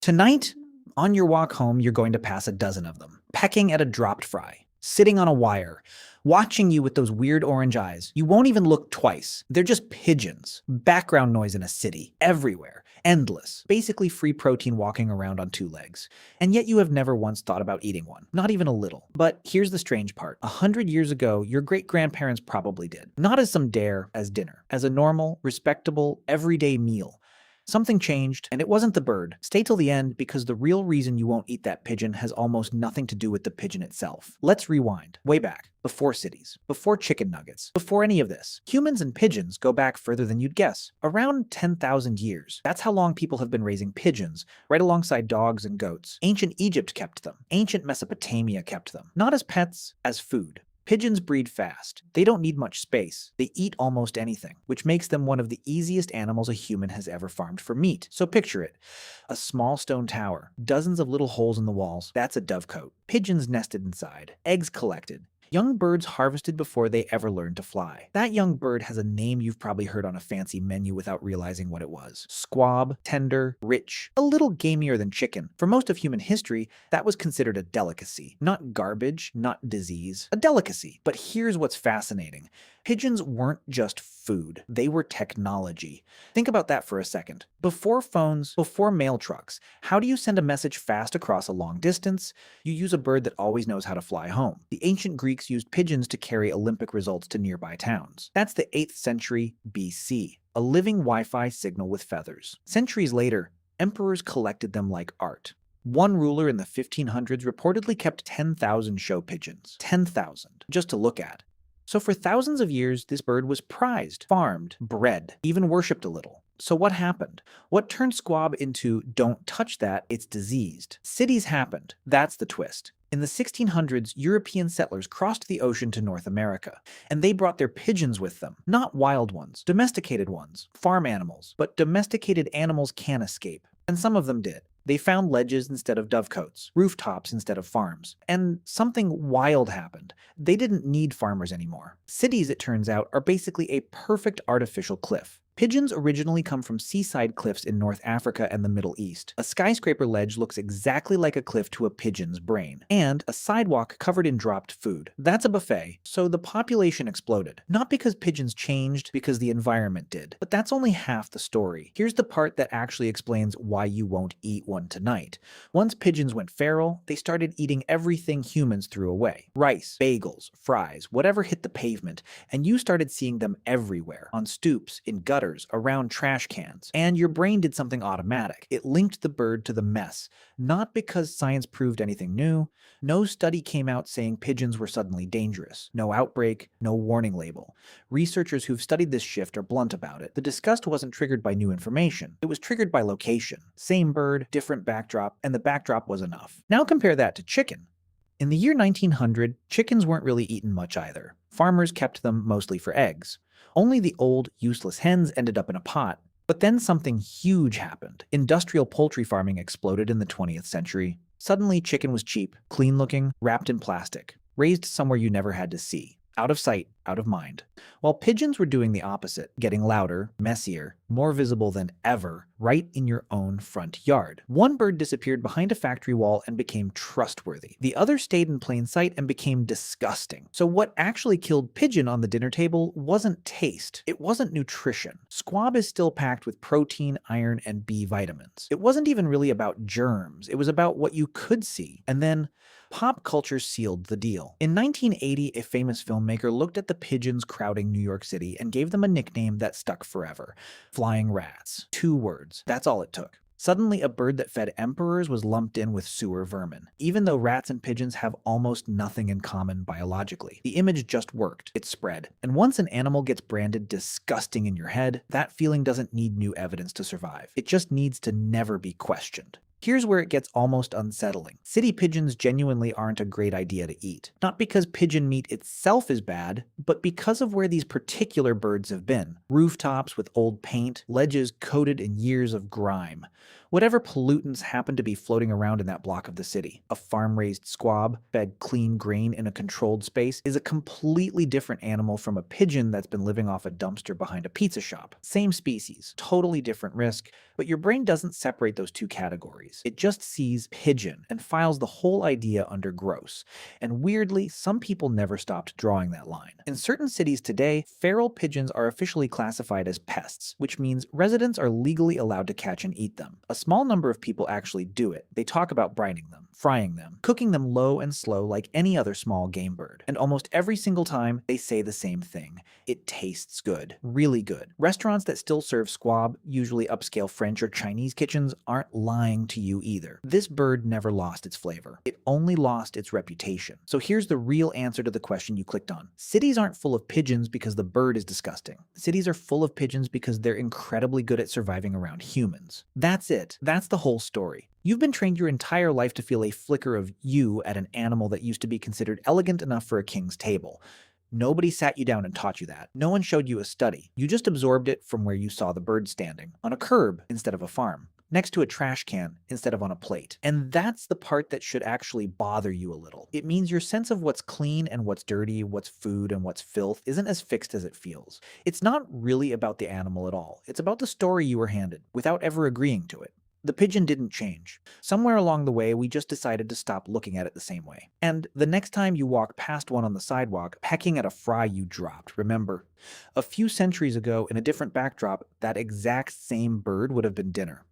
Tonight, on your walk home, you're going to pass a dozen of them, pecking at a dropped fry, sitting on a wire, watching you with those weird orange eyes. You won't even look twice. They're just pigeons. Background noise in a city, everywhere, endless, basically free protein walking around on two legs. And yet you have never once thought about eating one, not even a little. But here's the strange part. 100 years ago, your great-grandparents probably did. Not as some dare, as dinner, as a normal, respectable, everyday meal. Something changed, and it wasn't the bird. Stay till the end because the real reason you won't eat that pigeon has almost nothing to do with the pigeon itself. Let's rewind. Way back. Before cities. Before chicken nuggets. Before any of this. Humans and pigeons go back further than you'd guess. Around 10,000 years. That's how long people have been raising pigeons, right alongside dogs and goats. Ancient Egypt kept them. Ancient Mesopotamia kept them. Not as pets, as food. Pigeons breed fast. They don't need much space. They eat almost anything, which makes them one of the easiest animals a human has ever farmed for meat. So picture it. A small stone tower, dozens of little holes in the walls. That's a dovecote. Pigeons nested inside. Eggs collected. Young birds harvested before they ever learned to fly. That young bird has a name you've probably heard on a fancy menu without realizing what it was. Squab, tender, rich, a little gamier than chicken. For most of human history, that was considered a delicacy. Not garbage, not disease. A delicacy. But here's what's fascinating. Pigeons weren't just food, they were technology. Think about that for a second. Before phones, before mail trucks, how do you send a message fast across a long distance? You use a bird that always knows how to fly home. The ancient Greeks used pigeons to carry Olympic results to nearby towns. That's the 8th century BC, a living Wi-Fi signal with feathers. Centuries later, emperors collected them like art. One ruler in the 1500s reportedly kept 10,000 show pigeons. 10,000, just to look at. So for thousands of years, this bird was prized, farmed, bred, even worshipped a little. So what happened? What turned squab into don't touch that, it's diseased? Cities happened. That's the twist. In the 1600s, European settlers crossed the ocean to North America, and they brought their pigeons with them. Not wild ones, domesticated ones, farm animals. But domesticated animals can escape, and some of them did. They found ledges instead of dovecotes, rooftops instead of farms. And something wild happened. They didn't need farmers anymore. Cities, it turns out, are basically a perfect artificial cliff. Pigeons originally come from seaside cliffs in North Africa and the Middle East. A skyscraper ledge looks exactly like a cliff to a pigeon's brain. And a sidewalk covered in dropped food. That's a buffet. So the population exploded. Not because pigeons changed, because the environment did. But that's only half the story. Here's the part that actually explains why you won't eat one tonight. Once pigeons went feral, they started eating everything humans threw away. Rice, bagels, fries, whatever hit the pavement. And you started seeing them everywhere. On stoops, in gutters, around trash cans. And your brain did something automatic. It linked the bird to the mess. Not because science proved anything new. No study came out saying pigeons were suddenly dangerous. No outbreak, no warning label. Researchers who've studied this shift are blunt about it. The disgust wasn't triggered by new information. It was triggered by location. Same bird, different backdrop, and the backdrop was enough. Now compare that to chicken. In the year 1900, chickens weren't really eaten much either. Farmers kept them mostly for eggs. Only the old, useless hens ended up in a pot. But then something huge happened. Industrial poultry farming exploded in the 20th century. Suddenly, chicken was cheap, clean-looking, wrapped in plastic, raised somewhere you never had to see. Out of sight, out of mind. While pigeons were doing the opposite, getting louder, messier, more visible than ever, right in your own front yard. One bird disappeared behind a factory wall and became trustworthy. The other stayed in plain sight and became disgusting. So what actually killed pigeon on the dinner table wasn't taste. It wasn't nutrition. Squab is still packed with protein, iron, and B vitamins. It wasn't even really about germs. It was about what you could see. And then pop culture sealed the deal. In 1980, a famous filmmaker looked at the pigeons crowding New York City and gave them a nickname that stuck forever. Flying rats. 2 words. That's all it took. Suddenly, a bird that fed emperors was lumped in with sewer vermin. Even though rats and pigeons have almost nothing in common biologically. The image just worked. It spread. And once an animal gets branded disgusting in your head, that feeling doesn't need new evidence to survive. It just needs to never be questioned. Here's where it gets almost unsettling. City pigeons genuinely aren't a great idea to eat. Not because pigeon meat itself is bad, but because of where these particular birds have been. Rooftops with old paint, ledges coated in years of grime. Whatever pollutants happen to be floating around in that block of the city. A farm-raised squab, fed clean grain in a controlled space, is a completely different animal from a pigeon that's been living off a dumpster behind a pizza shop. Same species, totally different risk, but your brain doesn't separate those two categories. It just sees pigeon and files the whole idea under gross. And weirdly, some people never stopped drawing that line. In certain cities today, feral pigeons are officially classified as pests, which means residents are legally allowed to catch and eat them. A small number of people actually do it. They talk about brining them, frying them, cooking them low and slow like any other small game bird. And almost every single time, they say the same thing. It tastes good. Really good. Restaurants that still serve squab, usually upscale French or Chinese kitchens, aren't lying to you either. This bird never lost its flavor. It only lost its reputation. So here's the real answer to the question you clicked on. Cities aren't full of pigeons because the bird is disgusting. Cities are full of pigeons because they're incredibly good at surviving around humans. That's it. That's the whole story. You've been trained your entire life to feel a flicker of you at an animal that used to be considered elegant enough for a king's table. Nobody sat you down and taught you that. No one showed you a study. You just absorbed it from where you saw the bird standing, on a curb instead of a farm, next to a trash can instead of on a plate. And that's the part that should actually bother you a little. It means your sense of what's clean and what's dirty, what's food and what's filth isn't as fixed as it feels. It's not really about the animal at all. It's about the story you were handed, without ever agreeing to it. The pigeon didn't change. Somewhere along the way, we just decided to stop looking at it the same way. And the next time you walk past one on the sidewalk, pecking at a fry you dropped, remember, a few centuries ago, in a different backdrop, that exact same bird would have been dinner.